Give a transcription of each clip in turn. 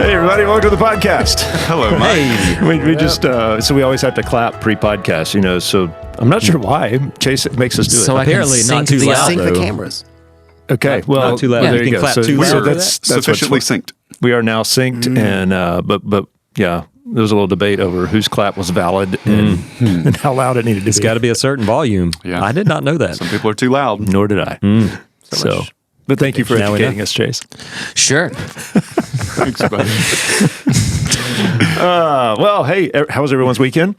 Hey, everybody, welcome to the podcast. Hello, Mike. Hey. We just, so we always have to clap pre-podcast, so I'm not sure why. Chase makes us do it. So Apparently not too loud. sync the though. cameras. Okay, well, not too loud. there You you can go. clap So, too so loud. that's Sufficiently what's- synced. We are now synced, and but yeah, there was a little debate over whose clap was valid and how loud it needed to be. It's got to be a certain volume. Yeah. I did not know that. Some people are too loud. Nor did I. So, but thank you for Now we educating know. us, Chase. Sure. Thanks, buddy. Well, hey, how was everyone's weekend?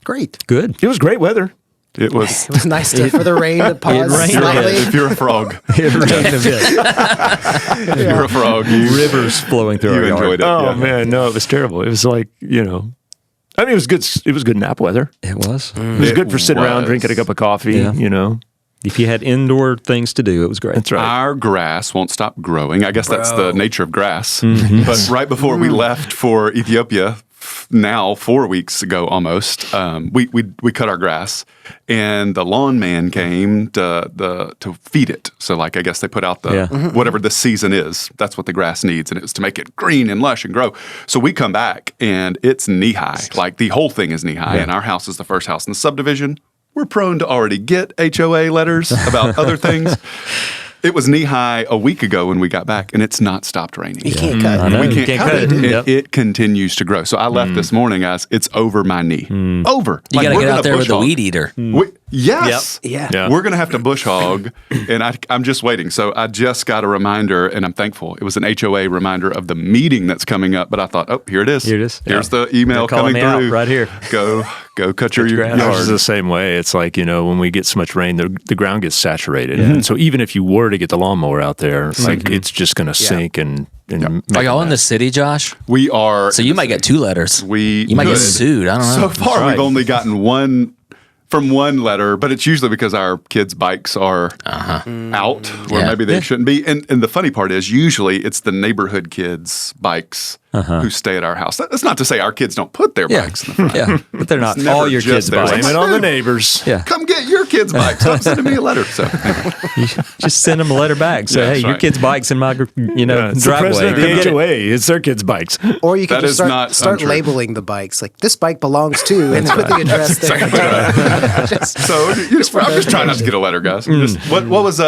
Great. Good. It was great weather. It was. It was nice for the rain to pause rained. slightly. If you're a frog, It rained a bit. if you're a frog, you Rivers flowing through you our yard. enjoyed it. Oh yeah. man, no, it was terrible. It was like I mean, it was good. It was good nap weather. It was. It was It good for sitting around was. drinking a cup of coffee. Yeah. If you had indoor things to do, it was great. That's right. Our grass won't stop growing. I guess that's the nature of grass. But right before we left for Ethiopia, now 4 weeks ago almost, we cut our grass, and the lawn man came to feed it. So like I guess they put out the whatever the season is. That's what the grass needs, and it's to make it green and lush and grow. So we come back and it's knee high. Like the whole thing is knee high, and our house is the first house in the subdivision. We're prone to already get HOA letters about other things. It was knee high a week ago when we got back, and it's not stopped raining. You can't cut. I know. We You can't can't cut it. cut it. Yep. It continues to grow. So I left this morning as it's over my knee. Over. You got to we're get gonna out there bush with the hog. weed eater. Yes. Yeah. Yeah. We're going to have to bush hog, and I'm just waiting. So I just got a reminder, and I'm thankful. It was an HOA reminder of the meeting that's coming up, but I thought, oh, here it is. Here it is. Here's the email They're calling coming me out through. right here. Go cut your grass. Ours is yard. the same way. It's like, when we get so much rain, the ground gets saturated. And so even if you were to get the lawnmower out there, like it's just going to sink and make Are y'all a in the city, Josh? We are. So you might get 2 letters. You might get could. sued. I don't know. So far, right. we've only gotten one from one letter, but it's usually because our kids' bikes are out where Yeah. maybe they shouldn't be. And the funny part is, usually it's the neighborhood kids' bikes who stay at our house. That's not to say our kids don't put their Yeah. bikes in the front. Yeah. But they're not It's never all your just kids' theirs. bikes. Blame it on the neighbors. Yeah. Come get your kids' bikes. Stop sending me a letter. So anyway. Just send them a letter back. Say, Yeah, hey, that's your right. kid's bike's in my It's the driveway. president Come of get the it. HOA. It's their kids' bikes. Or you could That just is not start untrue. labeling the bikes. Like, this bike belongs to, and put the address there. So I'm just trying not to get a letter, guys. Just, what was it?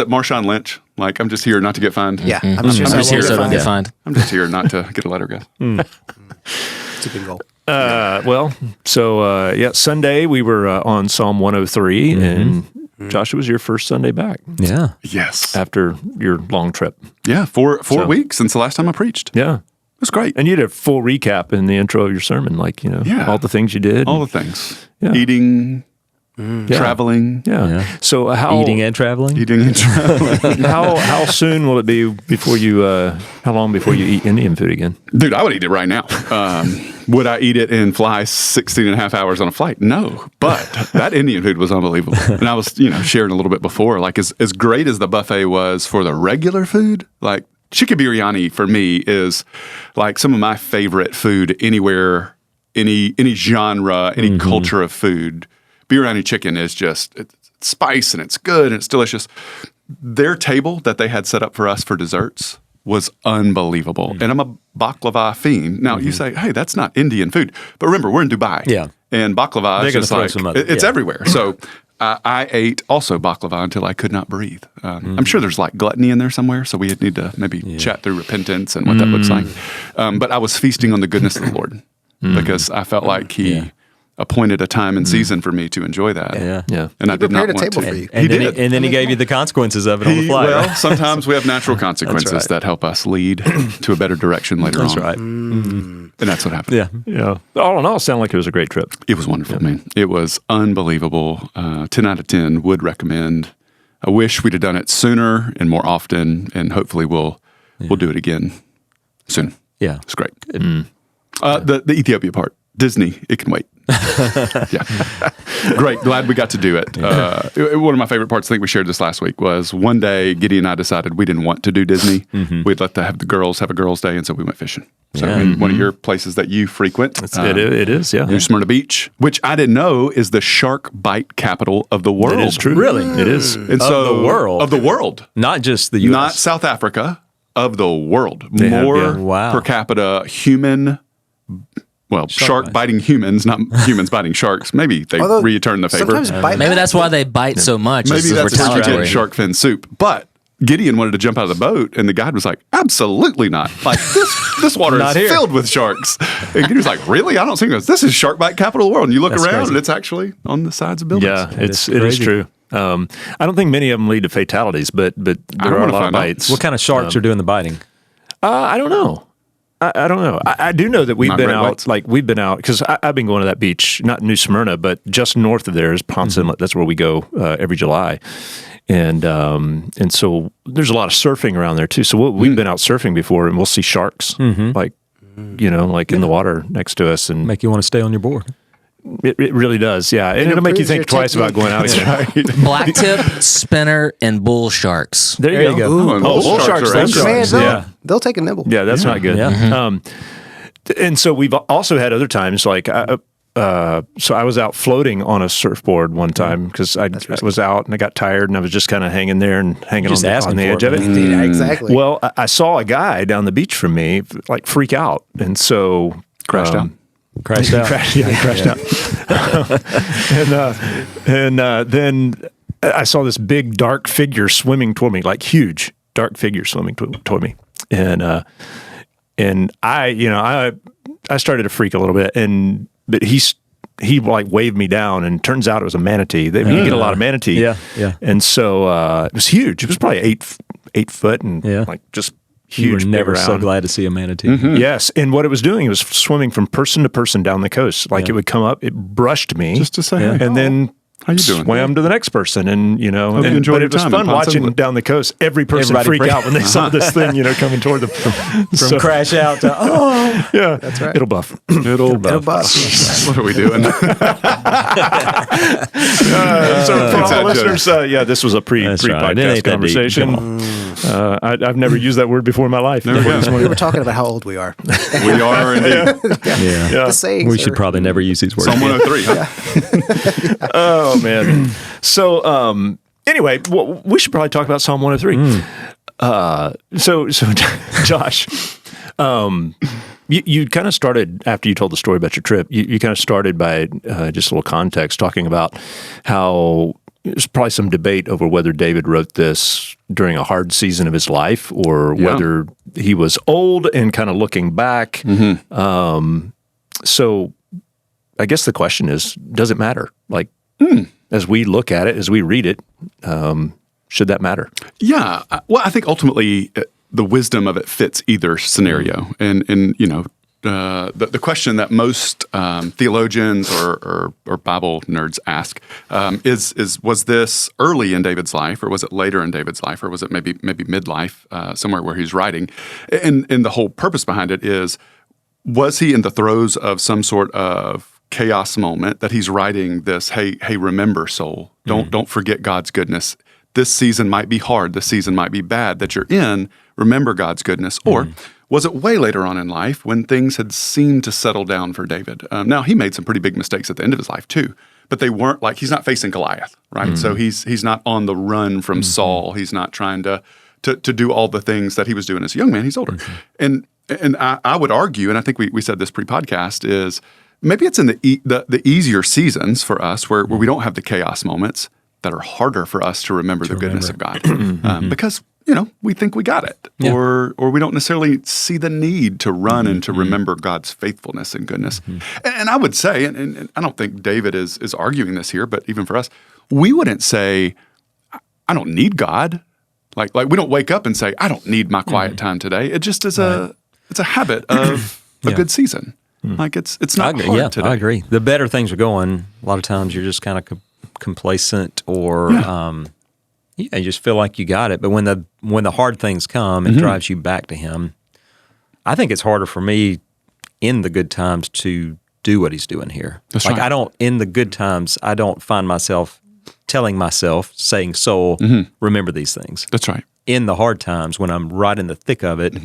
Marshawn Lynch. Like I'm just here not to get fined. Yeah, I'm sure I'm just someone here will so find to it. find. I'm just here not to get a letter, guys. It's a good goal. Well, so Sunday we were on Psalm 103, and Josh, it was your first Sunday back Yeah. Yes. after your long trip. Yeah. Four weeks since the last time I preached. Yeah. It was great. And you did a full recap in the intro of your sermon, like, Yeah. all the things you did. All the things. Yeah. Eating, Yeah. traveling. Yeah. So how Eating and traveling. Eating and traveling. how soon will it be before you how long before you eat Indian food again? Dude, I would eat it right now. Would I eat it and fly 16 and a half hours on a flight? No. But that Indian food was unbelievable. And I was, sharing a little bit before, like as great as the buffet was for the regular food, like chicken biryani for me is like some of my favorite food anywhere, any genre, any culture of food. Biryani chicken is just it's spice and it's good and it's delicious. Their table that they had set up for us for desserts was unbelievable. And I'm a baklava fiend. Now you say, hey, that's not Indian food. But remember, we're in Dubai. Yeah. And baklava They're is gonna just throw like, some other- it's yeah. everywhere. So I ate also baklava until I could not breathe. I'm sure there's like gluttony in there somewhere. So we need to maybe chat through repentance and what that looks like. But I was feasting on the goodness of the Lord because I felt like He appointed a time and season for me to enjoy that. Yeah. Yeah. And I did not prepared a want table to. for you. And He then did. and then he gave you the consequences of it on the flight. Well, right? sometimes we have natural consequences right. that help us lead to a better direction later That's on. right. And that's what happened. Yeah. Yeah. All in all, it sounded like it was a great trip. It was wonderful, man. It was unbelievable. 10 out of 10 would recommend. I wish we'd have done it sooner and more often, and hopefully we'll do it again soon. Yeah. It's great. The Ethiopia part, Disney, it can wait. Yeah. Great. Glad we got to do it. One of my favorite parts, I think we shared this last week, was one day Gideon and I decided we didn't want to do Disney. We'd let the girls have a girls' day, and so we went fishing. So in one of your places that you frequent. It is, yeah. New Smyrna Beach, which I didn't know is the shark bite capital of the world. It is true. Really? It is. And Of the world? Of the world. Not just the U.S. Not South Africa, of the world. They have, More yeah. Wow. per capita human. Well, shark biting humans, not humans biting sharks. Maybe they Although return the favor. sometimes bite Maybe that's why they bite so much. Maybe is that's where you get retaliatory. shark fin soup. But Gideon wanted to jump out of the boat, and the guide was like, "Absolutely not! Like this water Not is here." filled with sharks." And Gideon was like, "Really? I don't see this. This is shark bite capital of the world." And you look That's around, crazy. and it's actually on the sides of buildings. Yeah, it is crazy. true. I don't think many of them lead to fatalities, but there are a wanna lot of find out. bites. What kind of sharks are doing the biting? I don't know. I don't know. I do know that we've Not been great out. whites. Like we've been out because I've been going to that beach, not New Smyrna, but just north of there is Ponce Inlet. That's where we go every July, and so there's a lot of surfing around there too. So we've been out surfing before, and we'll see sharks like like in the water next to us, and Make you want to stay on your board. it really does. Yeah, and it'll make you improves your think twice about technique. going out again. Blacktip, spinner, and bull sharks. There you go. Ooh, and bull bull sharks are those excellent. Man, sharks. they'll, Yeah. they'll take a nibble. Yeah, that's not good. Yeah. And so we've also had other times like so I was out floating on a surfboard one time because I was out and I got tired and I was just kind of hanging there and hanging Just on asking the for edge it, of it. man. Yeah, exactly. Well, I saw a guy down the beach from me like freak out, and so Crashed out. Crashed out. He crashed out. and then I saw this big dark figure swimming toward me, like huge dark figure swimming toward me, and I started to freak a little bit, but he like waved me down, and turns out it was a manatee. You get a lot of manatee, Yeah. and so it was huge. It was probably 8 foot, and Yeah. like just You huge. were big never so around. glad to see a manatee. Yes, and what it was doing, it was swimming from person to person down the coast. Like it would come up, it brushed me, Just to say, hey, and then how you doing? swam to the next person, and you enjoyed but your it was time fun in Ponce watching Inlet. down the coast. Every person Everybody freak freak- out when they saw this thing, coming toward them. From crash out to, Yeah, That's right. It'll buff. It'll It'll bust. What are we doing? So for all Inside the joke. listeners, this was a That's right. It pre-podcast ain't that deep. conversation. I've never used that word before in my life. There we go. We were talking about how old we are. We are indeed. yeah. The sayings We should are- probably never use these words. Psalm 103, huh? Oh man. So anyway, we should probably talk about Psalm 103. So Josh, you kind of started after you told the story about your trip. You kind of started by just a little context, talking about how there's probably some debate over whether David wrote this during a hard season of his life or whether he was old and kind of looking back. So I guess the question is, does it matter? Like, as we look at it, as we read it, should that matter? Yeah. Well, I think ultimately the wisdom of it fits either scenario. And the question that most theologians or Bible nerds ask is was this early in David's life, or was it later in David's life, or was it maybe midlife, somewhere where he's writing? And the whole purpose behind it is, was he in the throes of some sort of chaos moment that he's writing this, hey, remember, soul, don't forget God's goodness. This season might be hard. This season might be bad that you're in. Remember God's goodness. Or was it way later on in life when things had seemed to settle down for David? Now, he made some pretty big mistakes at the end of his life too, but they weren't like, he's not facing Goliath, right? So he's not on the run from Saul. He's not trying to do all the things that he was doing as a young man. He's older. And I would argue, and I think we said this pre-podcast, is maybe it's in the easier seasons for us where we don't have the chaos moments that are harder for us to remember the goodness of God. Because, we think we got it. Yeah. Or we don't necessarily see the need to run and to remember God's faithfulness and goodness. And I would say, and I don't think David is arguing this here, but even for us, we wouldn't say, I don't need God. Like we don't wake up and say, I don't need my quiet time today. It just is it's a habit of a good season. Like it's not hard today. I agree. The better things are going, a lot of times you're just kind of complacent, or you just feel like you got it. But when the hard things come, it drives you back to Him. I think it's harder for me in the good times to do what He's doing here. That's like right. in the good times, I don't find myself telling myself, saying, "Soul, remember these things." That's right. In the hard times, when I'm right in the thick of it,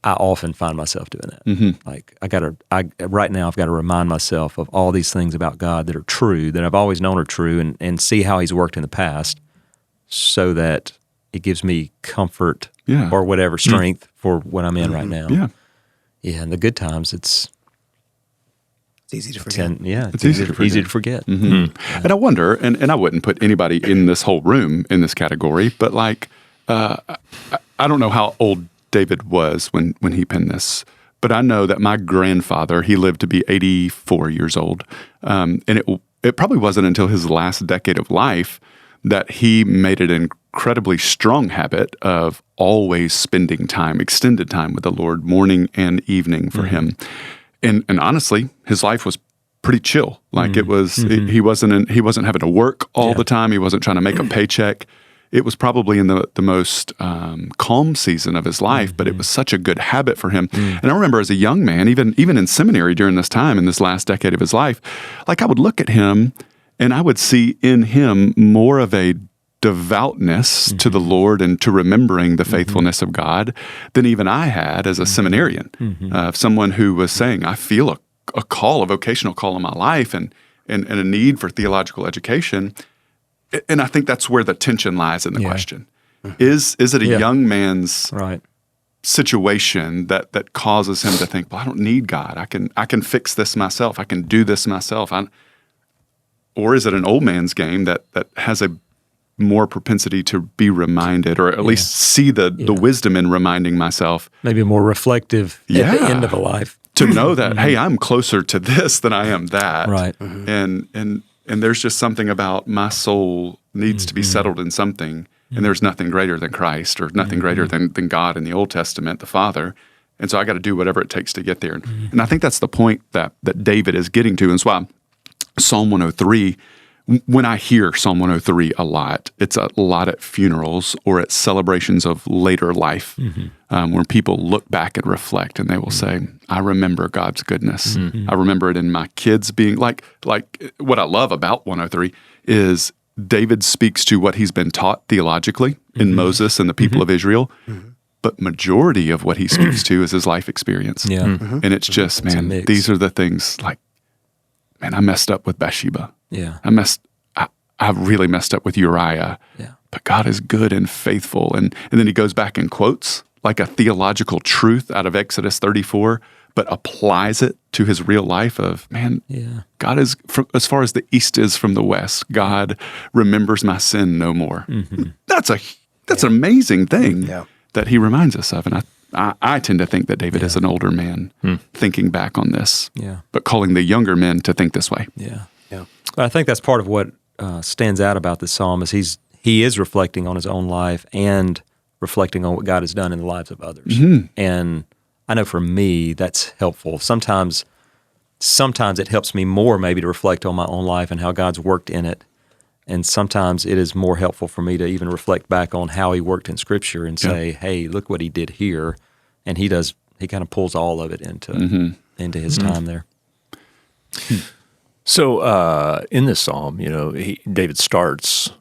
I often find myself doing that. Like right now I've got to remind myself of all these things about God that are true, that I've always known are true, and see how He's worked in the past, so that He gives me comfort Yeah. or whatever strength for what I'm in right now. Yeah. Yeah, in the good times, it's It's easy to forget. it's easy easy to to forget. And I wonder, and I wouldn't put anybody in this whole room in this category, but like, I don't know how old David was when he penned this, but I know that my grandfather, he lived to be 84 years old. And it probably wasn't until his last decade of life that he made it an incredibly strong habit of always spending time, extended time with the Lord, morning and evening for him. And honestly, his life was pretty chill. Like it was, he wasn't having to work all the time. He wasn't trying to make a paycheck. It was probably in the most calm season of his life, but it was such a good habit for him. And I remember as a young man, even in seminary during this time, in this last decade of his life, like I would look at him and I would see in him more of a devoutness to the Lord and to remembering the faithfulness of God than even I had as a seminarian, of someone who was saying, I feel a call, a vocational call in my life and a need for theological education. And I think that's where the tension lies in the question. Is it a young man's Right. situation that causes him to think, well, I don't need God. I can fix this myself. I can do this myself. Or is it an old man's game that has a more propensity to be reminded, or at least see the wisdom in reminding myself Maybe more reflective at the end of a life. to know that, hey, I'm closer to this than I am that. Right. And there's just something about my soul needs to be settled in something, and there's nothing greater than Christ, or nothing greater than God in the Old Testament, the Father. And so I got to do whatever it takes to get there. And I think that's the point that David is getting to. And so why Psalm 103, when I hear Psalm 103 a lot, it's a lot at funerals or at celebrations of later life, where people look back and reflect, and they will say, I remember God's goodness. I remember it in my kids being like what I love about 103 is David speaks to what he's been taught theologically in Moses and the people of Israel. But majority of what he speaks to is his life experience. Yeah. And it's just, man, mix. these are the things like, man, I messed up with Bathsheba. Yeah. I really messed up with Uriah. Yeah. But God is good and faithful. And then he goes back and quotes like a theological truth out of Exodus 34, but applies it to his real life of, man, God is, as far as the east is from the west, God remembers my sin no more. That's an amazing thing that he reminds us of. And I tend to think that David is an older man thinking back on this, but calling the younger men to think this way. Yeah. But I think that's part of what stands out about this psalm is he is reflecting on his own life and reflecting on what God has done in the lives of others. And I know for me that's helpful. Sometimes it helps me more maybe to reflect on my own life and how God's worked in it. And sometimes it is more helpful for me to even reflect back on how he worked in Scripture and say, hey, look what he did here. And he kind of pulls all of it into his time there. So in this psalm, David starts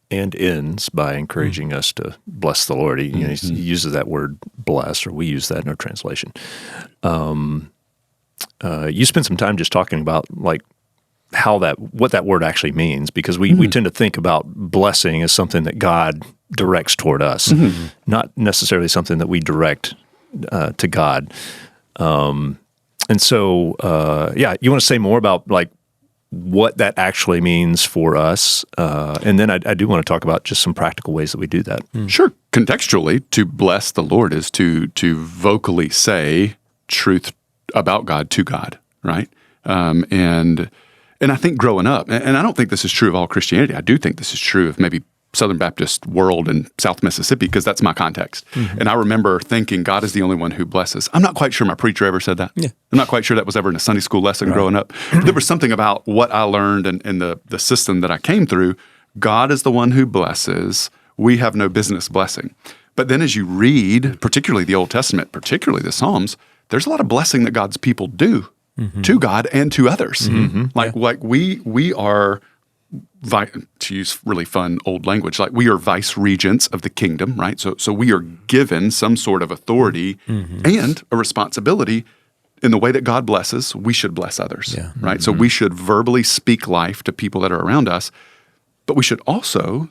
and ends by encouraging us to bless the Lord. He uses that word bless, or we use that in our translation. You spent some time just talking about like what that word actually means, because we tend to think about blessing as something that God directs toward us, not necessarily something that we direct to God. And so, you want to say more about like what that actually means for us, and then I do want to talk about just some practical ways that we do that. Sure. Contextually, to bless the Lord is to vocally say truth about God to God, right? And I think growing up, and I don't think this is true of all Christianity. I do think this is true of maybe Southern Baptist world in South Mississippi, because that's my context. And I remember thinking God is the only one who blesses. I'm not quite sure my preacher ever said that. I'm not quite sure that was ever in a Sunday school lesson growing up. But there was something about what I learned and the system that I came through. God is the one who blesses. We have no business blessing. But then as you read, particularly the Old Testament, particularly the Psalms, there's a lot of blessing that God's people do to God and to others. Like we are, to use really fun old language, like we are vice regents of the kingdom, right? So we are given some sort of authority and a responsibility in the way that God blesses. We should bless others, right? So we should verbally speak life to people that are around us, but we should also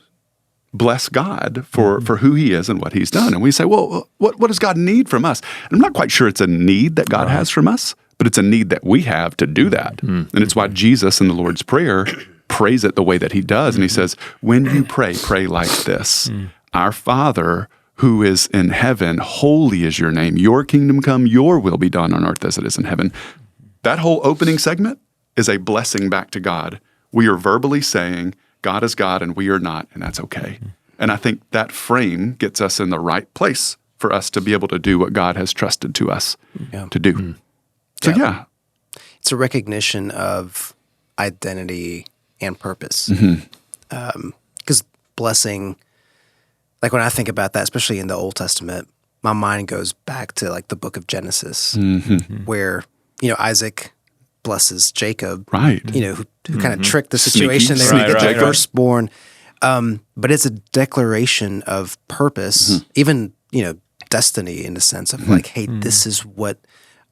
bless God for who he is and what he's done. And we say, well, what does God need from us? And I'm not quite sure it's a need that God has from us, but it's a need that we have to do that. And it's why Jesus in the Lord's Prayer prays it the way that he does. And he says, when you pray, pray like this. Our Father who is in heaven, holy is your name. Your kingdom come, your will be done on earth as it is in heaven. That whole opening segment is a blessing back to God. We are verbally saying, God is God and we are not, and that's okay. And I think that frame gets us in the right place for us to be able to do what God has trusted to us to do. So yeah. It's a recognition of identity and purpose. Because blessing, like when I think about that, especially in the Old Testament, my mind goes back to like the book of Genesis, where, Isaac blesses Jacob, Right. Who kind of tricked the situation there to get the firstborn. But it's a declaration of purpose, even, destiny in the sense of like, hey, this is what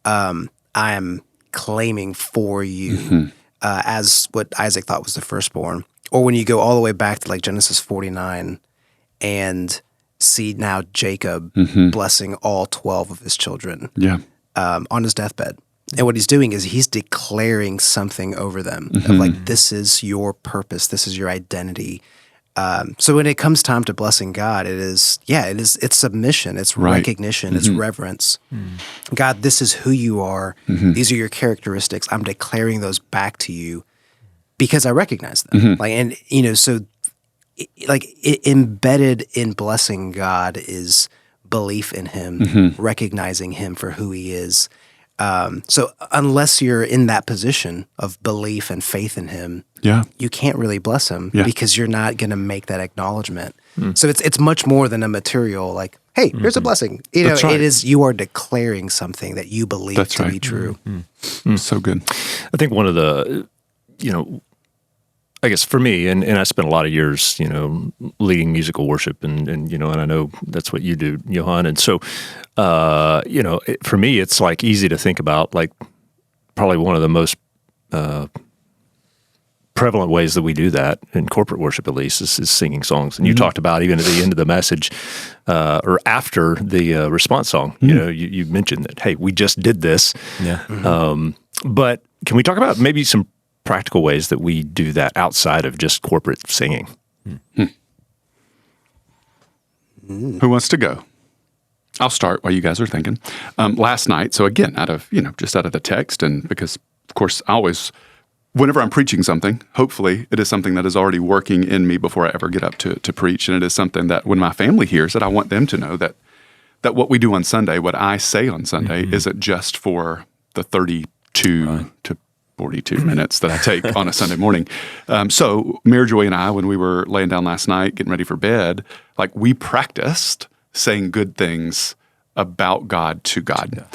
I am claiming for you as what Isaac thought was the firstborn. Or when you go all the way back to like Genesis 49 and see now Jacob blessing all 12 of his children on his deathbed. And what he's doing is he's declaring something over them of like, this is your purpose, this is your identity. So when it comes time to blessing God, it's submission, it's recognition, it's reverence. God, this is who you are. These are your characteristics. I'm declaring those back to you because I recognize them. Embedded in blessing God is belief in him, recognizing him for who he is. So unless you're in that position of belief and faith in him, you can't really bless him because you're not going to make that acknowledgement. So it's much more than a material like, hey, here's a blessing. It is, you are declaring something that you believe to be true. So good. I think one of the, I guess for me, and I spent a lot of years, leading musical worship and I know that's what you do, Johan. And so, for me, it's like easy to think about like probably one of the most prevalent ways that we do that in corporate worship, at least, is singing songs. And you talked about even at the end of the message or after the response song, you mentioned that, hey, we just did this. But can we talk about maybe some practical ways that we do that outside of just corporate singing? Who wants to go? I'll start while you guys are thinking. Last night, so again, just out of the text, and because, of course, whenever I'm preaching something, hopefully it is something that is already working in me before I ever get up to preach, and it is something that when my family hears it, I want them to know that what we do on Sunday, what I say on Sunday, isn't just for the 32 to 42 minutes that I take on a Sunday morning. So Mary Joy and I, when we were laying down last night, getting ready for bed, like we practiced saying good things about God to God,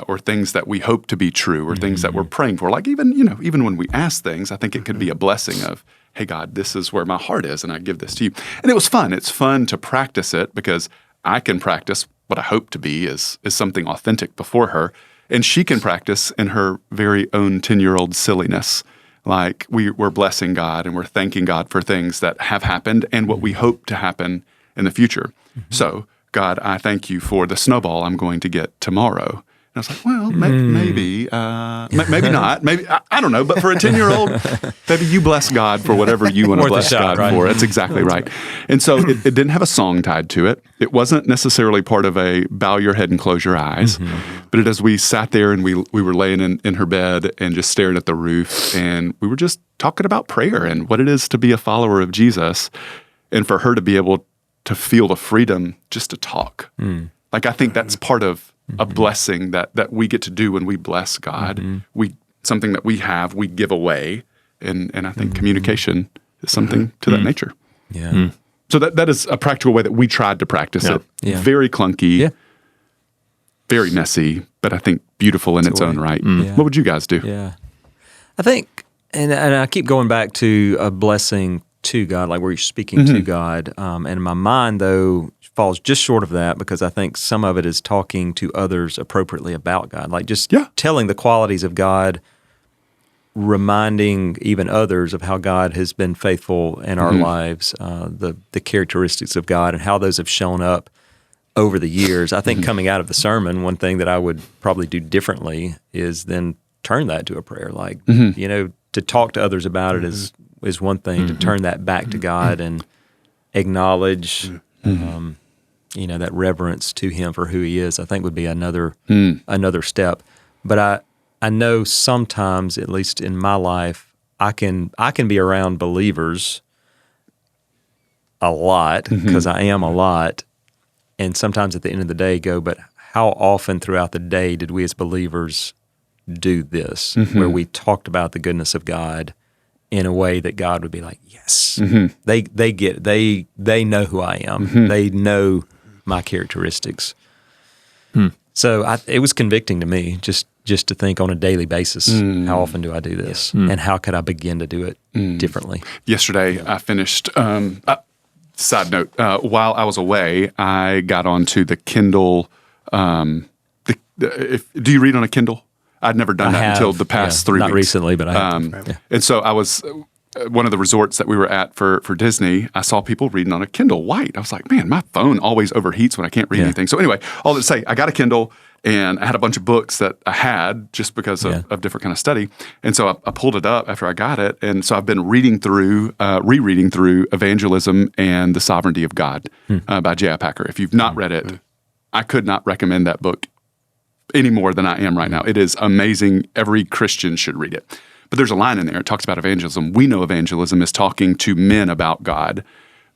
or things that we hope to be true, or things that we're praying for. Like even when we ask things, I think it could be a blessing of, hey God, this is where my heart is, and I give this to you. And it was fun. It's fun to practice it because I can practice what I hope to be is something authentic before her. And she can practice in her very own 10-year-old silliness. Like we're blessing God and we're thanking God for things that have happened and what we hope to happen in the future. So, God, I thank you for the snowball I'm going to get tomorrow. And I was like, well, maybe not. Maybe, I don't know. But for a 10-year-old, maybe you bless God for whatever you want to bless God for. That's exactly right. And so it didn't have a song tied to it. It wasn't necessarily part of a bow your head and close your eyes. But as we sat there and we were laying in her bed and just staring at the roof, and we were just talking about prayer and what it is to be a follower of Jesus, and for her to be able to feel the freedom just to talk. Like I think that's part of a blessing that we get to do when we bless God. Something that we have, we give away, and I think communication is something to that nature. So that is a practical way that we tried to practice it. Very clunky, very messy, but I think beautiful in its own right. What would you guys do? I think, and I keep going back to a blessing to God, like where you're speaking to God. And my mind, though, falls just short of that because I think some of it is talking to others appropriately about God, like just telling the qualities of God reminding even others of how God has been faithful in our lives, the characteristics of God and how those have shown up over the years. I think coming out of the sermon, one thing that I would probably do differently is then turn that to a prayer. Like, to talk to others about it is one thing. To turn that back to God and acknowledge, that reverence to Him for who He is, I think would be another step. But I know sometimes, at least in my life, I can be around believers a lot because I am a lot, and sometimes at the end of the day go, but how often throughout the day did we as believers do this, where we talked about the goodness of God in a way that God would be like, yes, they get it. They know who I am. They know my characteristics. So it was convicting to me just to think on a daily basis, how often do I do this, and how could I begin to do it differently? Yesterday, I finished. Side note: while I was away, I got onto the Kindle. Do you read on a Kindle? I'd never done that until the past 3 weeks. Not recently, but I have. And so I was one of the resorts that we were at for Disney. I saw people reading on a Kindle White. I was like, man, my phone always overheats when I can't read anything. So anyway, all that to say, I got a Kindle and I had a bunch of books that I had just because of different kind of study. And so I pulled it up after I got it. And so I've been rereading through Evangelism and the Sovereignty of God by J.I. Packer. If you've not read it, I could not recommend that book any more than I am right now. It is amazing. Every Christian should read it. But there's a line in there. It talks about evangelism. We know evangelism is talking to men about God,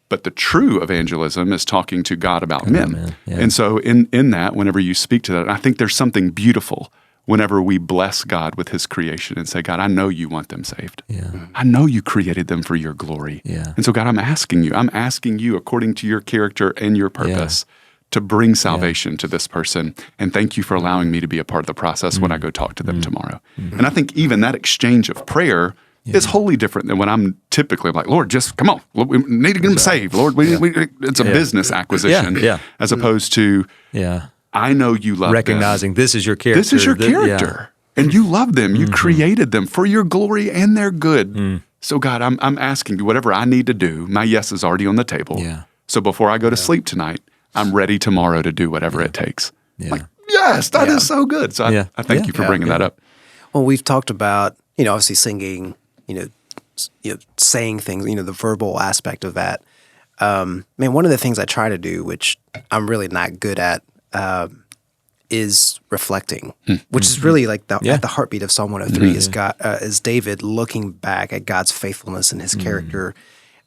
but the true evangelism is talking to God about men. Yeah. And so in that, whenever you speak to that, I think there's something beautiful whenever we bless God with His creation and say, God, I know you want them saved. Yeah. I know you created them for your glory. Yeah. And so, God, I'm asking you according to your character and your purpose to bring salvation to this person. And thank you for allowing me to be a part of the process when I go talk to them tomorrow. And I think even that exchange of prayer is wholly different than when I'm typically like, Lord, just come on. We need to get them saved. Lord, it's a business acquisition as opposed to, I know you love recognizing them. This is your character. This is your character. And you love them. You created them for your glory and their good. So God, I'm asking you whatever I need to do. My yes is already on the table. Yeah. So before I go to sleep tonight, I'm ready tomorrow to do whatever it takes. Yeah. Like, yes, that is so good. So I thank you for bringing that up. Well, we've talked about, obviously singing, saying things, the verbal aspect of that. One of the things I try to do, which I'm really not good at, is reflecting, which is really like at the heartbeat of Psalm 103 is David looking back at God's faithfulness and His character.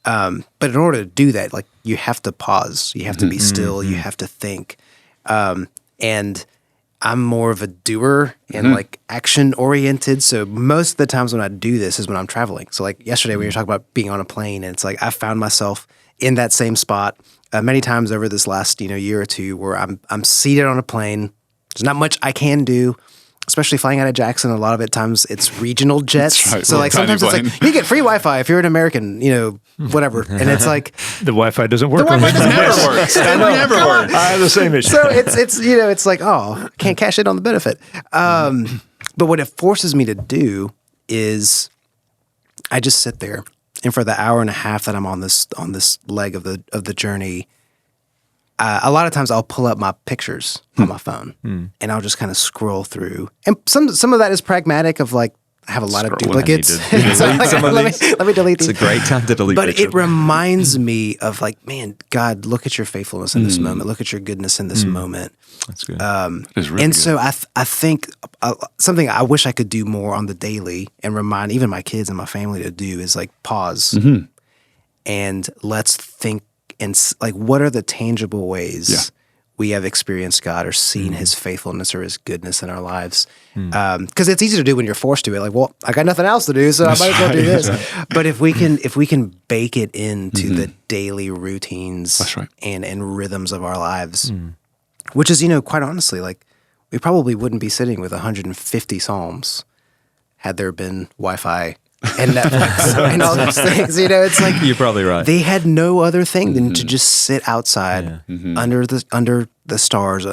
But in order to do that, like you have to pause, you have to be still, you have to think. And I'm more of a doer and like action oriented. So most of the times when I do this is when I'm traveling. So like yesterday we were talking about being on a plane, and it's like I found myself in that same spot many times over this last year or two where I'm seated on a plane. There's not much I can do. Especially flying out of Jackson, a lot of it times it's regional jets. Right, so like sometimes it's like you get free Wi-Fi if you're an American, whatever. And it's like The Wi-Fi doesn't work. the Wi-Fi Never works. It never works. I have the same issue. so it's like, oh, can't cash in on the benefit. But what it forces me to do is I just sit there, and for the hour and a half that I'm on this leg of the journey, a lot of times I'll pull up my pictures on my phone and I'll just kind of scroll through. And some of that is pragmatic of like, I have a lot of duplicates. Let me delete these. It's a great time to delete But pictures. it reminds me of like, man, God, look at your faithfulness in this moment. Look at your goodness in this moment. That's good. It's really And good. so I think something I wish I could do more on the daily and remind even my kids and my family to do is like pause and let's think and like what are the tangible ways we have experienced God or seen His faithfulness or His goodness in our lives. Because it's easy to do when you're forced to it. Like, well, I got nothing else to do, so I might as well do this. But if we can bake it into the daily routines and rhythms of our lives, which is, quite honestly, like we probably wouldn't be sitting with 150 Psalms had there been Wi-Fi and Netflix and all those things. It's like You're probably right. they had no other thing than to just sit outside under the stars,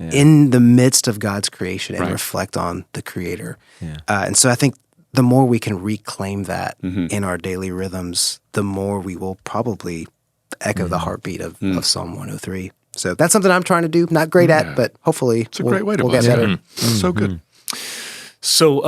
in the midst of God's creation and reflect on the Creator. Yeah. And so I think the more we can reclaim that in our daily rhythms, the more we will probably echo the heartbeat of Psalm 103. So that's something I'm trying to do. Not great at, but hopefully It's a great way to we'll get bless better. him. So good. So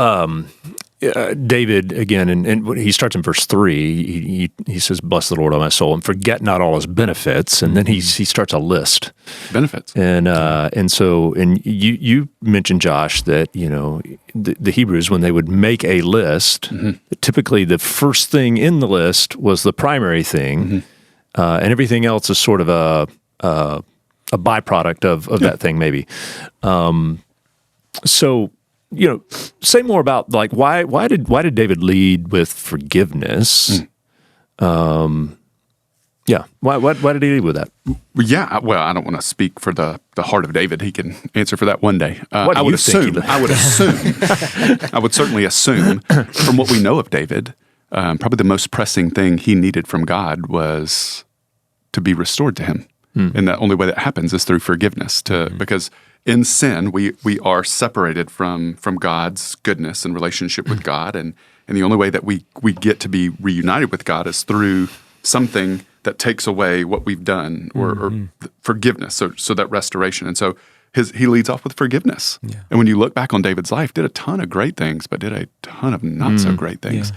David again, and he starts in verse 3. He says, "Bless the Lord, O my soul, and forget not all His benefits." And then he starts a list. Benefits. And so you mentioned, Josh, that the Hebrews, when they would make a list, typically the first thing in the list was the primary thing, and everything else is sort of a byproduct of that thing, maybe. So say more about like why did David lead with forgiveness? Yeah, why did he lead with that? Yeah, well, I don't want to speak for the heart of David. He can answer for that one day. What do you think I would assume. I would certainly assume from what we know of David, probably the most pressing thing he needed from God was to be restored to Him. And the only way that happens is through forgiveness. Because in sin, we are separated from God's goodness and relationship with God, and the only way that we get to be reunited with God is through something that takes away what we've done, or forgiveness. So that restoration, and so he leads off with forgiveness. Yeah. And when you look back on David's life, did a ton of great things, but did a ton of not so great things,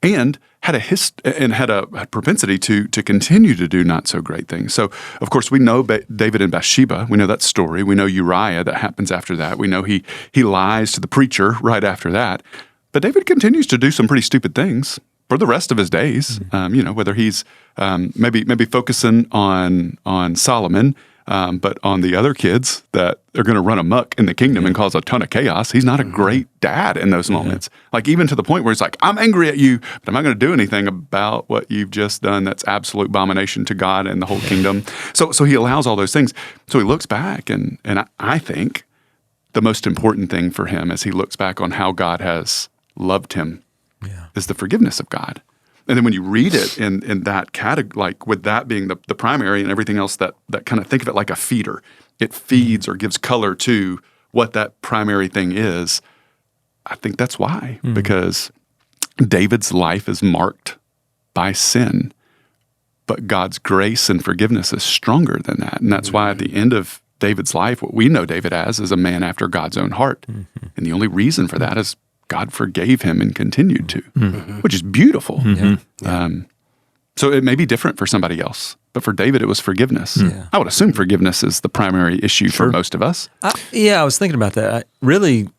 and had a propensity to continue to do not so great things. So, of course, we know David and Bathsheba. We know that story. We know Uriah that happens after that. We know he lies to the preacher right after that. But David continues to do some pretty stupid things for the rest of his days. Whether he's maybe focusing on Solomon, but on the other kids that are going to run amok in the kingdom and cause a ton of chaos. He's not a great dad in those moments. Like even to the point where he's like, I'm angry at you, but I'm not going to do anything about what you've just done. That's absolute abomination to God and the whole kingdom. So he allows all those things. So he looks back, and I think the most important thing for him as he looks back on how God has loved him is the forgiveness of God. And then when you read it in that category, like with that being the primary and everything else that kind of think of it like a feeder, it feeds or gives color to what that primary thing is. I think that's why, because David's life is marked by sin, but God's grace and forgiveness is stronger than that. And that's why at the end of David's life, what we know David as is a man after God's own heart. And the only reason for that is God forgave him and continued to, which is beautiful. So it may be different for somebody else, but for David, it was forgiveness. I would assume forgiveness is the primary issue for most of us. I was thinking about that. Really,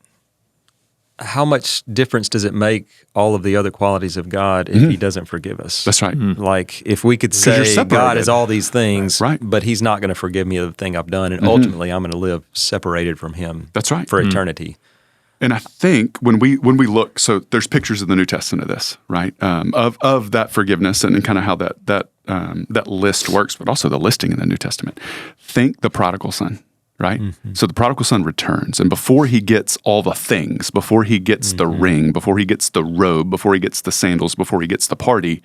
how much difference does it make all of the other qualities of God if He doesn't forgive us? That's right. Like if we could you're say separated. God is all these things, Right. but He's not going to forgive me of the thing I've done, and ultimately I'm going to live separated from Him. That's right. For eternity. And I think when we look, so there's pictures in the New Testament of this, right? Of that forgiveness and kind of how that list works, but also the listing in the New Testament. Think the prodigal son, right? So the prodigal son returns, and before he gets all the things, before he gets the ring, before he gets the robe, before he gets the sandals, before he gets the party,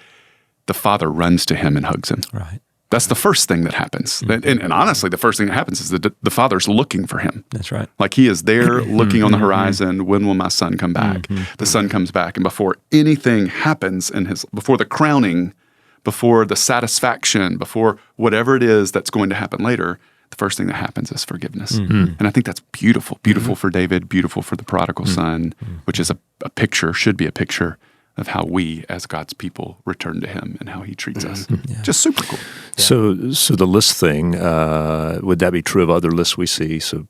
the father runs to him and hugs him. Right. That's the first thing that happens. And honestly, the first thing that happens is that the father's looking for him. That's right. Like he is there looking on the horizon. When will my son come back? The son comes back. And before anything happens before the crowning, before the satisfaction, before whatever it is that's going to happen later, the first thing that happens is forgiveness. And I think that's beautiful. Beautiful for David, beautiful for the prodigal son, which is a picture, should be a picture of how we as God's people return to Him and how He treats us. Just super cool. So the list thing, would that be true of other lists we see? So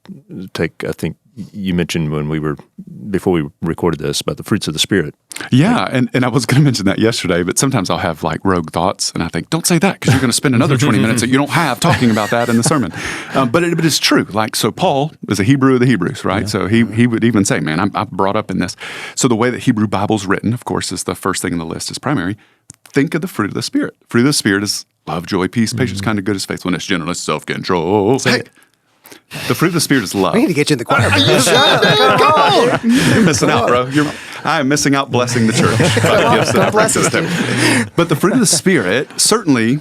I think you mentioned before we recorded this about the fruits of the Spirit. Yeah, and I was going to mention that yesterday, but sometimes I'll have like rogue thoughts, and I think, don't say that because you're going to spend another 20 minutes that you don't have talking about that in the sermon. But it's true. Like, so Paul is a Hebrew of the Hebrews, right? Yeah. So he would even say, man, I'm brought up in this. So the way that Hebrew Bible's written, of course, is the first thing in the list is primary. Think of the fruit of the Spirit. Fruit of the Spirit is love, joy, peace, patience, kindness, goodness, faithfulness, gentleness, self-control. The fruit of the Spirit is love. We need to get you in the choir. You're missing out, bro. I'm missing out blessing the church. But the fruit of the Spirit certainly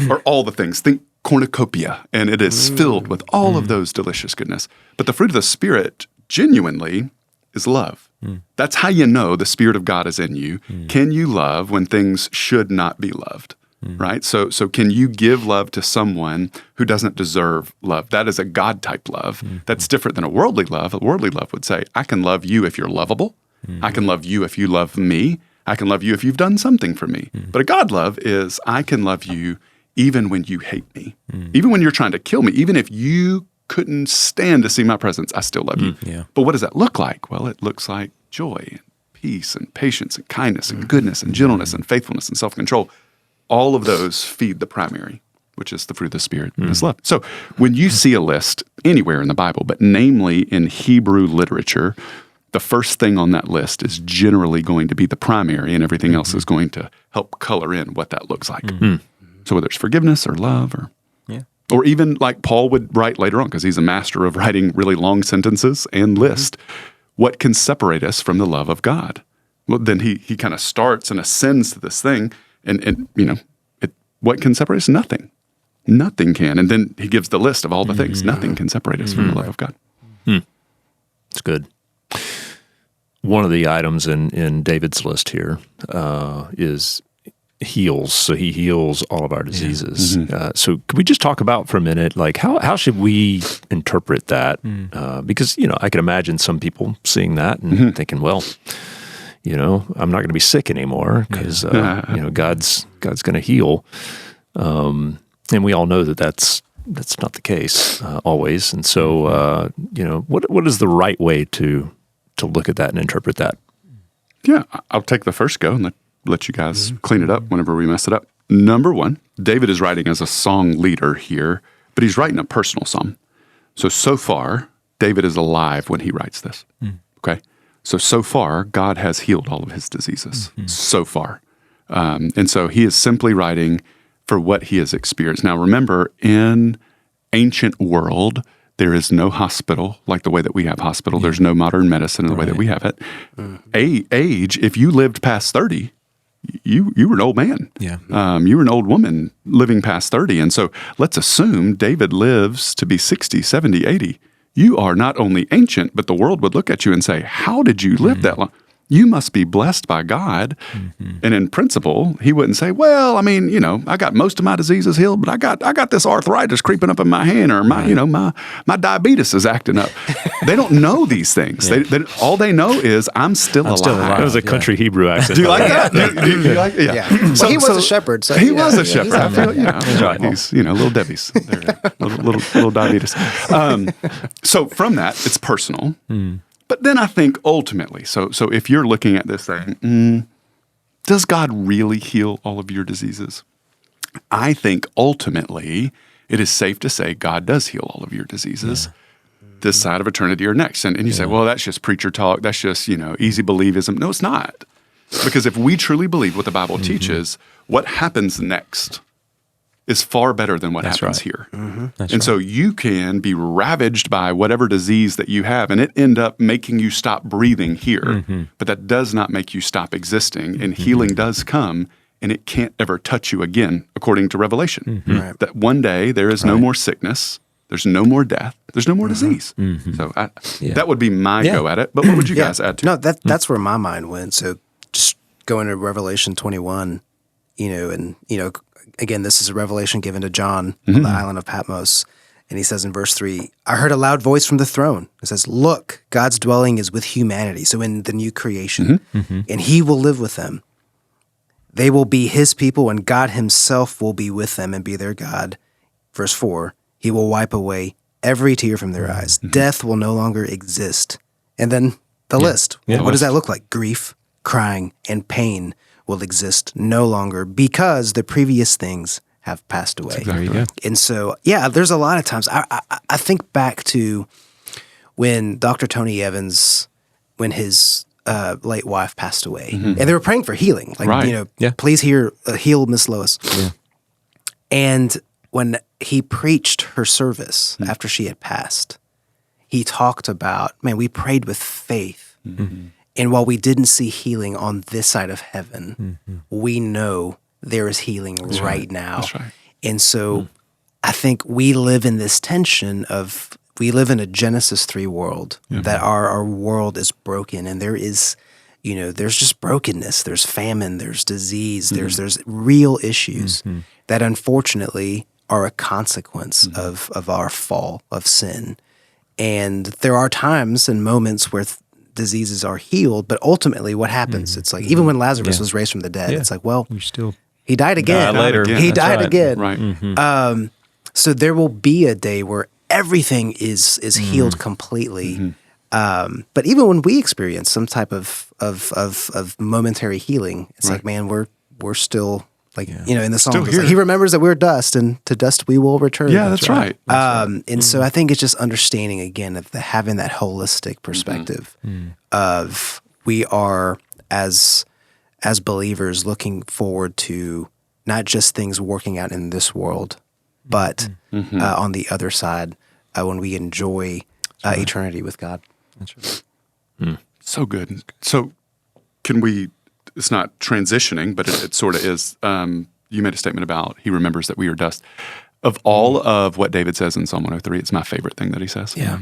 are all the things. Think cornucopia, and it is filled with all of those delicious goodness. But the fruit of the Spirit genuinely is love. That's how you know the Spirit of God is in you. Can you love when things should not be loved? Right? So can you give love to someone who doesn't deserve love? That is a God-type love. That's different than a worldly love. A worldly love would say, I can love you if you're lovable. I can love you if you love me. I can love you if you've done something for me. But a God love is, I can love you even when you hate me. Even when you're trying to kill me. Even if you couldn't stand to see my presence, I still love you. Yeah. But what does that look like? Well, it looks like joy and peace and patience and kindness and goodness and gentleness and faithfulness and self-control. All of those feed the primary, which is the fruit of the Spirit, is love. So when you see a list anywhere in the Bible, but namely in Hebrew literature, the first thing on that list is generally going to be the primary, and everything else is going to help color in what that looks like. So whether it's forgiveness or love or even like Paul would write later on, because he's a master of writing really long sentences and list, what can separate us from the love of God? Well, then he kind of starts and ascends to this thing, and what can separate us? Nothing. Nothing can. And then he gives the list of all the things. Nothing can separate us from the love of God. It's good. One of the items in David's list here is heals. So he heals all of our diseases. So could we just talk about for a minute, like how should we interpret that? Because, I can imagine some people seeing that and thinking, well, I'm not going to be sick anymore because, God's going to heal. And we all know that that's not the case always. And so, what is the right way to look at that and interpret that? Yeah, I'll take the first go and let you guys clean it up whenever we mess it up. Number one, David is writing as a song leader here, but he's writing a personal psalm. So far, David is alive when he writes this. Okay? So far, God has healed all of his diseases. So far. And so he is simply writing for what he has experienced. Now, remember, in ancient world, there is no hospital like the way that we have hospital. There's no modern medicine in the way that we have it. Age, if you lived past 30, you were an old man. Yeah. You were an old woman living past 30. And so let's assume David lives to be 60, 70, 80. You are not only ancient, but the world would look at you and say, how did you live that long? You must be blessed by God. And in principle, he wouldn't say, well, I got most of my diseases healed, but I got this arthritis creeping up in my hand, or my diabetes is acting up. They don't know these things. They all they know is I'm still alive. That was a country Hebrew accent. Do you like that? Do you like it? Yeah. Well, he was a shepherd. So he was a shepherd. I feel, right. He's, little Debbie's, little diabetes. So from that, it's personal. But then I think ultimately, so if you're looking at this thing, does God really heal all of your diseases? I think ultimately it is safe to say God does heal all of your diseases this side of eternity or next. And you say, well, that's just preacher talk. That's just, easy believism. No, it's not. Because if we truly believe what the Bible teaches, what happens next is far better than what happens here. So you can be ravaged by whatever disease that you have, and it end up making you stop breathing here. But that does not make you stop existing, and healing does come, and it can't ever touch you again, according to Revelation. That one day there is no more sickness, there's no more death, there's no more disease. So that would be my go at it. But what would you guys add to? No, that's where my mind went. So just going to Revelation 21, again, this is a revelation given to John on the island of Patmos. And he says in verse 3, I heard a loud voice from the throne. It says, look, God's dwelling is with humanity. So in the new creation, and he will live with them. They will be his people, and God himself will be with them and be their God. Verse 4, he will wipe away every tear from their eyes. Death will no longer exist. And then the list. What does that look like? Grief, crying, and pain will exist no longer because the previous things have passed away. Exactly. And so, there's a lot of times. I think back to when Dr. Tony Evans, when his late wife passed away, and they were praying for healing. Please heal Miss Lois. And when he preached her service after she had passed, he talked about, we prayed with faith. And while we didn't see healing on this side of heaven, we know there is healing right now. That's right. And so I think we live in this tension of we live in a Genesis 3 world, that our world is broken, and there is, there's just brokenness, there's famine, there's disease, there's real issues that unfortunately are a consequence of our fall, of sin. And there are times and moments where diseases are healed, but ultimately what happens? It's like, even when Lazarus was raised from the dead, it's like, well, You still he died again. later. He That's died right. again. Right. So there will be a day where everything is healed completely. But even when we experience some type of momentary healing, it's like, man, we're still like, in the song, it's like, he remembers that we're dust, and to dust we will return. Yeah, that's right. And so I think it's just understanding again of having that holistic perspective of we are as believers looking forward to not just things working out in this world, but on the other side when we enjoy eternity with God. That's right. So good. So can we, it's not transitioning, but it sort of is. You made a statement about he remembers that we are dust. Of all of what David says in Psalm 103, it's my favorite thing that he says. Yeah.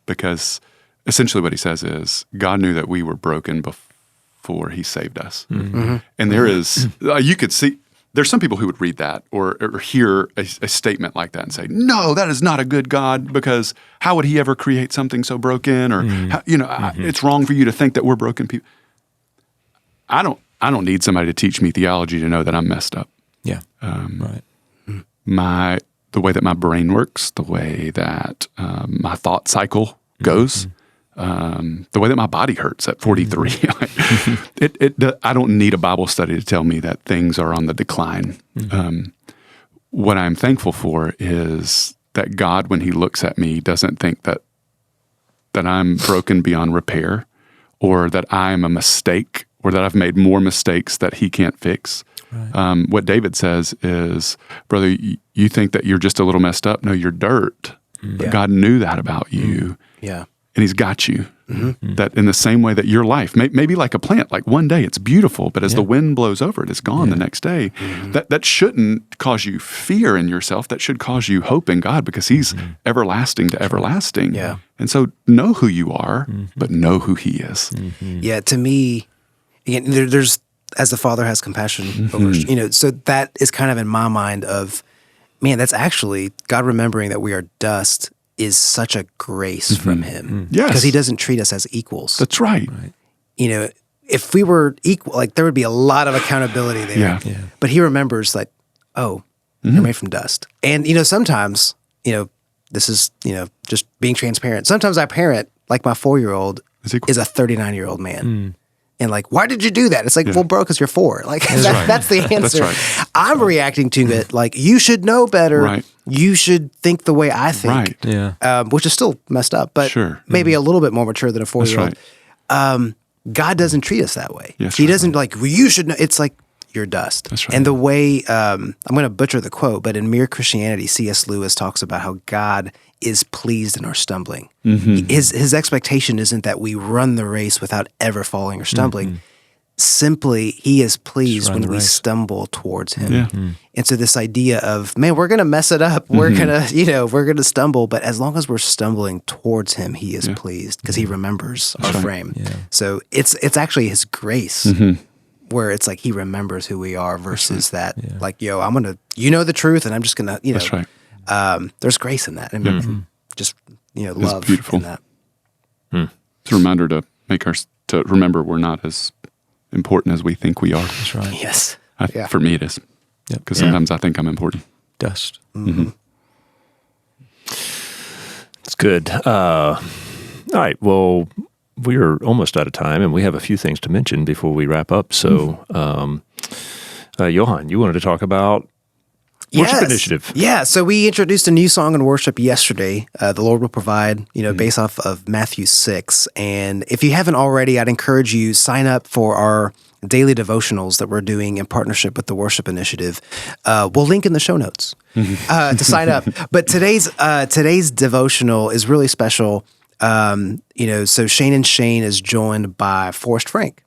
Because essentially what he says is God knew that we were broken before he saved us. And there is, you could see, there's some people who would read that or hear a statement like that and say, no, that is not a good God, because how would he ever create something so broken? Or, it's wrong for you to think that we're broken people. I don't need somebody to teach me theology to know that I'm messed up. Yeah. Right. The way that my brain works, the way that my thought cycle goes, the way that my body hurts at 43. I don't need a Bible study to tell me that things are on the decline. What I'm thankful for is that God, when he looks at me, doesn't think that I'm broken beyond repair, or that I'm a mistake, or that I've made more mistakes that he can't fix. Right. What David says is, brother, you think that you're just a little messed up. No, you're dirt. But God knew that about you. Yeah. And he's got you. That in the same way that your life, maybe like a plant, like one day it's beautiful, but as the wind blows over it, it's gone the next day. That shouldn't cause you fear in yourself. That should cause you hope in God, because he's everlasting to everlasting. Yeah. And so know who you are, but know who he is. Yeah, to me, again, there's, as the Father has compassion over, so that is kind of in my mind of, man, that's actually God remembering that we are dust is such a grace from him. Yes. Because he doesn't treat us as equals. That's right. If we were equal, like there would be a lot of accountability there. Yeah. But he remembers like, oh, you're made from dust. And, sometimes, this is, just being transparent. Sometimes I parent, like my 4-year-old is a 39-year-old man. And like, why did you do that? It's like, well, bro, because you're 4. Like, that's the answer. That's right. I'm reacting to it like, you should know better. Right. You should think the way I think. Right. Yeah. Which is still messed up, but maybe a little bit more mature than a 4-year-old. Right. God doesn't treat us that way. Yes, he doesn't like, well, you should know. It's like, you're dust. That's right. And the way, I'm going to butcher the quote, but in Mere Christianity, C.S. Lewis talks about how God is pleased in our stumbling. His expectation isn't that we run the race without ever falling or stumbling. Simply, he is pleased when we stumble towards him. Yeah. And so this idea of, man, we're going to mess it up. We're going to, we're going to stumble. But as long as we're stumbling towards him, he is pleased because he remembers our frame. Yeah. So it's actually his grace where it's like he remembers who we are versus that, like, yo, I'm going to, the truth, and I'm just going to, That's right. There's grace in that. And just, love beautiful. in that. It's a reminder to to remember we're not as important as we think we are. That's right. Yes. For me, it is. Because sometimes I think I'm important. Dust. It's good. All right. Well, we are almost out of time, and we have a few things to mention before we wrap up. So, Johan, you wanted to talk about Worship Initiative. Yeah, so we introduced a new song in worship yesterday. The Lord Will Provide, based off of Matthew 6. And if you haven't already, I'd encourage you sign up for our daily devotionals that we're doing in partnership with the Worship Initiative. We'll link in the show notes to sign up. But today's devotional is really special. So Shane and Shane is joined by Forrest Frank.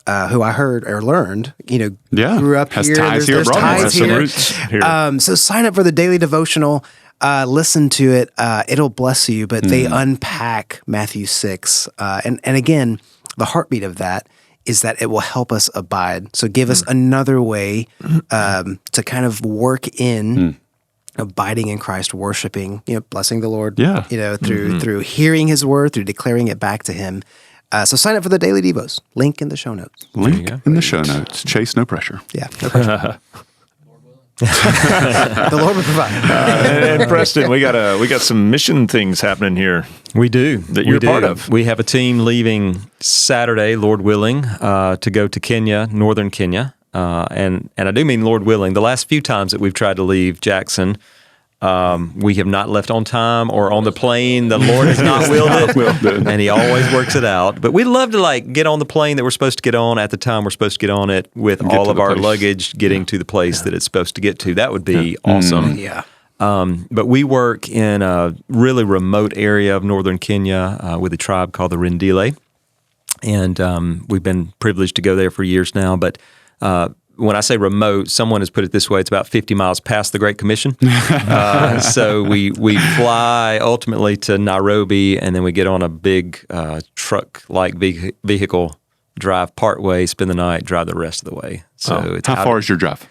Who I heard or learned, grew up has here. Ties there's here, ties has some here. roots here. So sign up for the daily devotional. listen to it. It'll bless you, but they unpack Matthew 6. And again, the heartbeat of that is that it will help us abide. So give us another way to kind of work in abiding in Christ, worshiping, blessing the Lord, through hearing his word, through declaring it back to him. So sign up for the Daily Devos. Link in the show notes. Link in the show notes. Chase, no pressure. Yeah. No pressure. The Lord will provide. And Preston, we got some mission things happening here. We do. That you're part of. We have a team leaving Saturday, Lord willing, to go to Kenya, northern Kenya. And I do mean Lord willing. The last few times that we've tried to leave Jackson, we have not left on time or on the plane. The Lord has not willed it, and he always works it out. But we'd love to get on the plane that we're supposed to get on at the time we're supposed to get on it with all of our luggage getting to the place that it's supposed to get to. That would be awesome. Yeah. But we work in a really remote area of northern Kenya with a tribe called the Rendile, and we've been privileged to go there for years now. But when I say remote, someone has put it this way: it's about 50 miles past the Great Commission. So we fly ultimately to Nairobi, and then we get on a big truck-like vehicle, drive part way, spend the night, drive the rest of the way. So how far is your drive?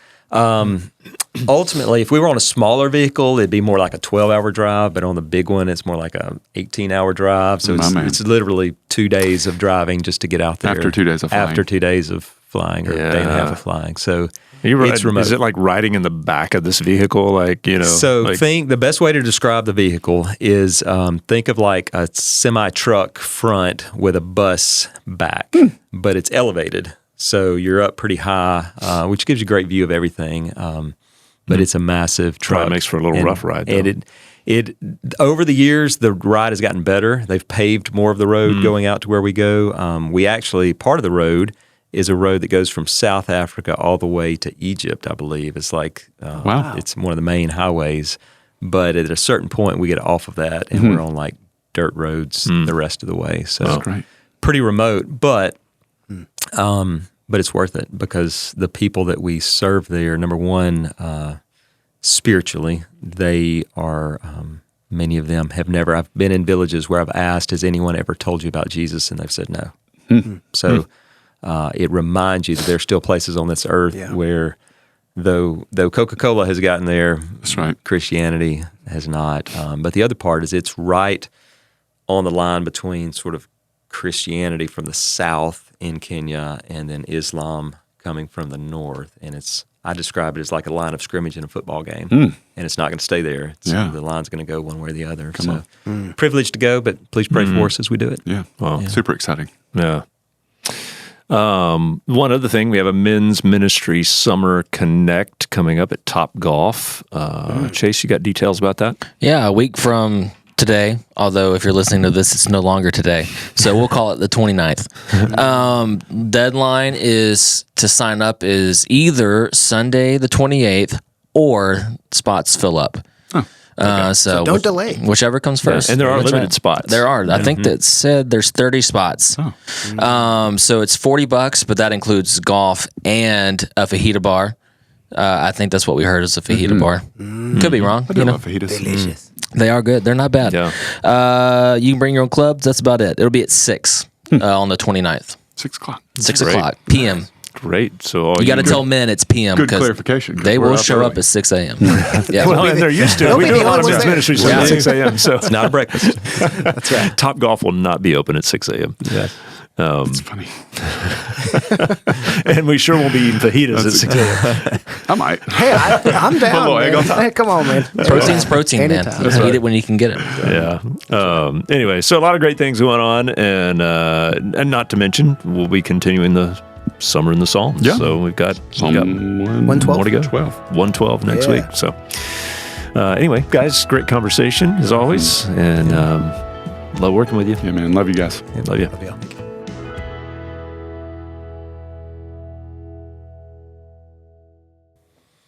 Ultimately, if we were on a smaller vehicle, it'd be more like a 12-hour drive, but on the big one, it's more like a 18-hour drive. So it's literally 2 days of driving just to get out there. After 2 days of flying. After 2 days of flying, or a day and a half of flying. So it's remote. Is it like riding in the back of this vehicle? Think the best way to describe the vehicle is think of like a semi-truck front with a bus back, but it's elevated. So you're up pretty high, which gives you a great view of everything. But it's a massive truck. It makes for a little rough ride, though. And it over the years, the ride has gotten better. They've paved more of the road going out to where we go. We actually, part of the road is a road that goes from South Africa all the way to Egypt, I believe. It's like, it's one of the main highways. But at a certain point, we get off of that, and we're on like dirt roads the rest of the way. So That's great. Pretty remote, but it's worth it because the people that we serve there, number one, spiritually, they are, many of them have never, I've been in villages where I've asked, has anyone ever told you about Jesus? And they've said no. So it reminds you that there's still places on this earth where though Coca-Cola has gotten there, that's right, Christianity has not. But the other part is it's right on the line between sort of Christianity from the south in Kenya and then Islam coming from the north. And I describe it as like a line of scrimmage in a football game. And it's not going to stay there. The line's going to go one way or the other. Privileged to go, but please pray for us as we do it. Yeah. Wow. Super exciting. Yeah. One other thing, we have a men's ministry summer connect coming up at Top Golf. Chase, you got details about that? Yeah, a week from today, although if you're listening to this, it's no longer today. So we'll call it the 29th. Deadline is to sign up is either Sunday the 28th or spots fill up. So don't delay. Whichever comes first. And there are limited spots. There are. I think that said there's 30 spots. So it's $40, but that includes golf and a fajita bar. I think that's what we heard is a fajita bar. Could be wrong. I do love fajitas. Delicious. They are good. They're not bad. Yeah. You can bring your own clubs. That's about it. It'll be at 6 on the 29th. 6 o'clock. 6 o'clock p.m. Great. So you got to tell men it's p.m. Good clarification. They will show up at 6 a.m. Yeah. Well, and they're used to it. We do a lot of men's ministry at 6 a.m. So It's not a breakfast. That's right. Top Golf will not be open at 6 a.m. Yeah. It's funny. And we sure won't be eating fajitas at 6 a.m. I might. Hey, I'm down. little egg on top. Hey, come on, man. Protein's protein, man. Anytime. Eat it when you can get it. Yeah. Anyway, so a lot of great things going on, and not to mention, we'll be continuing the Summer in the Psalms. Yeah. So we've got 112. more to go. 12. 112 next week. So anyway, guys, great conversation as always, and love working with you. Yeah, man. Love you guys. Yeah, love you. Love you.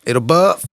It'll buff.